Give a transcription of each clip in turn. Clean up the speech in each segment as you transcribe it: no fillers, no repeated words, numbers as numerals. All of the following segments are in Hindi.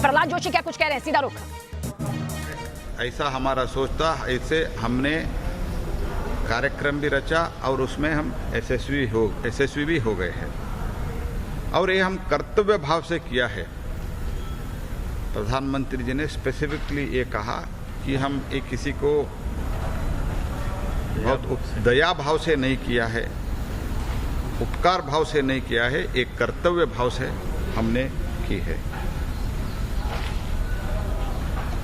प्रहलाद जोशी क्या कुछ कह रहे हैं, सीधा रुख। ऐसा हमारा सोच था, ऐसे हमने कार्यक्रम भी रचा और उसमें हम यशस्वी भी हो गए हैं और ये हम कर्तव्य भाव से किया है। प्रधानमंत्री जी ने स्पेसिफिकली ये कहा कि हम एक किसी को बहुत दया भाव से नहीं किया है, उपकार भाव से नहीं किया है, एक कर्तव्य भाव से हमने की है।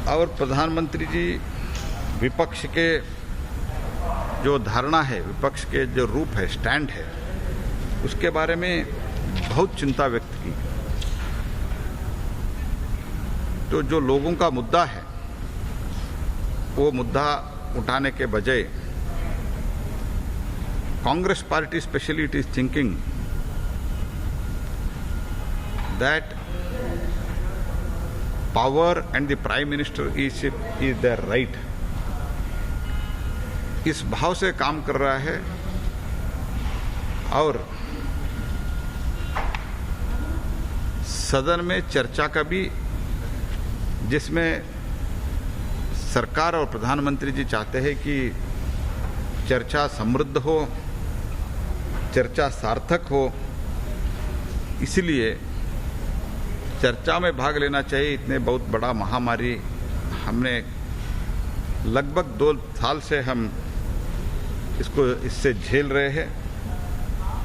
और प्रधानमंत्री जी विपक्ष के जो धारणा है, विपक्ष के जो रूप है, स्टैंड है, उसके बारे में बहुत चिंता व्यक्त की। तो जो लोगों का मुद्दा है वो मुद्दा उठाने के बजाय Congress party especially it is thinking that power and the prime minister is there right, इस भाव से काम कर रहा है। और सदन में चर्चा का भी, जिसमें सरकार और प्रधानमंत्री जी चाहते हैं कि चर्चा समृद्ध हो, चर्चा सार्थक हो, इसलिए चर्चा में भाग लेना चाहिए। इतने बहुत बड़ा महामारी हमने लगभग 2 साल से हम इससे झेल रहे हैं,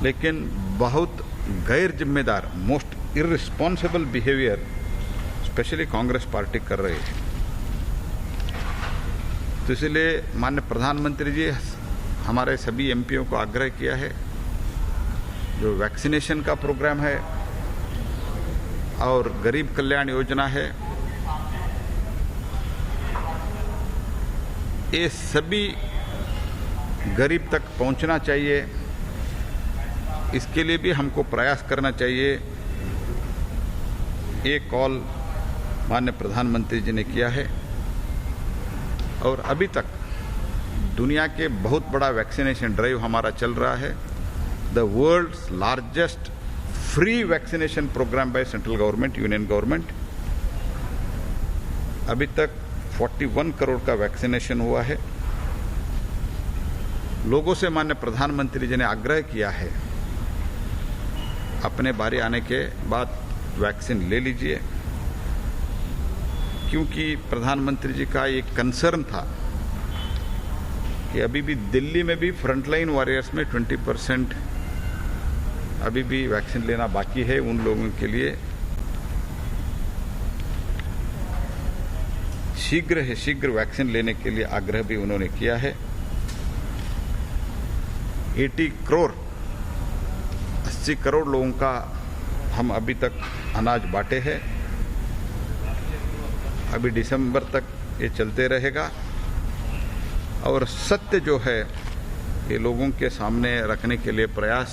लेकिन बहुत गैर जिम्मेदार, most irresponsible behaviour specially Congress party कर रही है। तो इसलिए माननीय प्रधानमंत्री जी हमारे सभी एमपीओ को आग्रह किया है, जो वैक्सीनेशन का प्रोग्राम है और गरीब कल्याण योजना है, ये सभी गरीब तक पहुंचना चाहिए। इसके लिए भी हमको प्रयास करना चाहिए। ये कॉल माननीय प्रधानमंत्री जी ने किया है और अभी तक दुनिया के बहुत बड़ा वैक्सीनेशन ड्राइव हमारा चल रहा है। The world's largest free vaccination programme by central government, union government. अभी तक 41 करोड़ का वैक्सीनेशन हुआ है। लोगों से माननीय प्रधानमंत्री जी ने आग्रह किया है, अपने बारी आने के बाद वैक्सीन ले लीजिए, क्योंकि प्रधानमंत्री जी का एक कंसर्न था कि अभी भी दिल्ली में भी फ्रंटलाइन वॉरियर्स में 20% अभी भी वैक्सीन लेना बाकी है। उन लोगों के लिए शीघ्र वैक्सीन लेने के लिए आग्रह भी उन्होंने किया है। 80 करोड़ लोगों का हम अभी तक अनाज बांटे हैं। अभी दिसंबर तक ये चलते रहेगा और सत्य जो है ये लोगों के सामने रखने के लिए प्रयास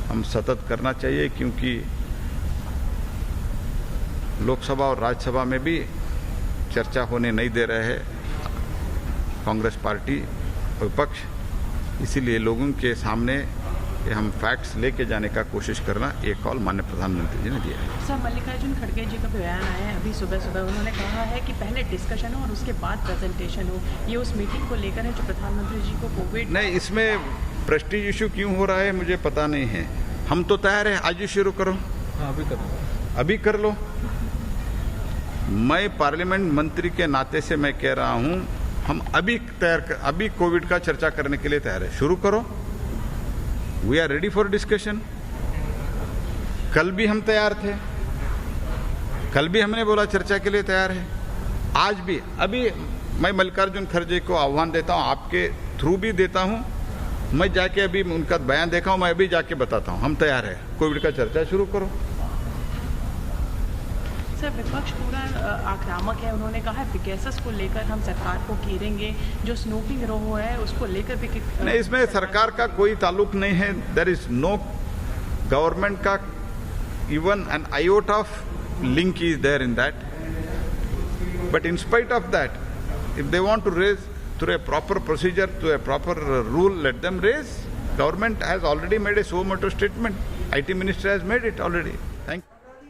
हम सतत करना चाहिए, क्योंकि लोकसभा और राज्यसभा में भी चर्चा होने नहीं दे रहे हैं कांग्रेस पार्टी विपक्ष। इसीलिए लोगों के सामने हम फैक्ट्स लेके जाने का कोशिश करना, ये कॉल माननीय प्रधानमंत्री जी ने दिया है। सर, मल्लिकार्जुन खड़गे जी का बयान आया है अभी सुबह उन्होंने कहा है कि पहले डिस्कशन हो और उसके बाद प्रेजेंटेशन हो। ये उस मीटिंग को लेकर है जो प्रधानमंत्री जी को कोविड नहीं, इसमें प्रेस्टीज इशू क्यों हो रहा है मुझे पता नहीं है। हम तो तैयार है, आज ही शुरू करो। अभी कर लो। मैं पार्लियामेंट मंत्री के नाते से मैं कह रहा हूं, हम अभी कोविड का चर्चा करने के लिए तैयार है, शुरू करो। We are ready for discussion. कल भी हम तैयार थे, कल भी हमने बोला चर्चा के लिए तैयार है, आज भी। अभी मैं मल्लिकार्जुन खड़गे को आह्वान देता हूं, आपके थ्रू भी देता हूं। मैं जाके अभी उनका बयान देखा हूं, मैं अभी जाके बताता हूं, हम तैयार है, कोविड का चर्चा शुरू करो। सर, विपक्ष पूरा आक्रामक है। उन्होंने कहा है पेगासस को लेकर हम सरकार को घेरेंगे, जो स्नूपिंग रो है उसको लेकर भी नहीं, इसमें सरकार का कोई ताल्लुक नहीं है। देयर इज नो गवर्नमेंट का even an iota of link is there in that. But in spite of that, if they want to raise through a proper procedure, to a proper rule, let them raise. Government has already made a so motu statement. IT minister has made it already.